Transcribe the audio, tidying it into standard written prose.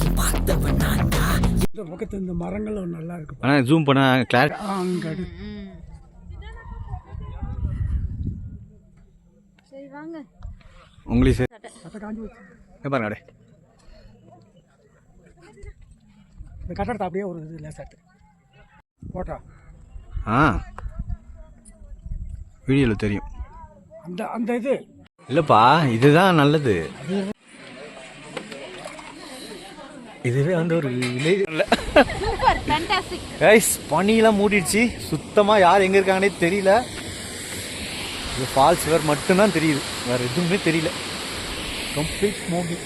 இந்த பக்கத்து இந்த மரங்களும் நல்லா இருக்கு. ஆனால் ஜூம் பண்ண கிளாரி அங்கே சரி வாங்க உங்களுக்கு சட்டை காஞ்சி வச்சு பாருங்க அப்படியே இந்த கட்டடத்தை அப்படியே ஒரு இது லேசாட்டு போட்டா வீடியோவில் தெரியும். அந்த அந்த இது இல்லைப்பா இதுதான் நல்லது. இதுவே வந்து ஒரு வில்லேஜ் இல்லை. சூப்பர் ஃபேண்டாஸ்டிக் கைஸ் பனியெல்லாம் மூடிடுச்சு சுத்தமாக. யார் எங்கே இருக்காங்கன்னே தெரியல. இது ஃபால்ஸ் வேறு மட்டும்தான் தெரியுது, வேறு எதுவுமே தெரியல. Complete smoking.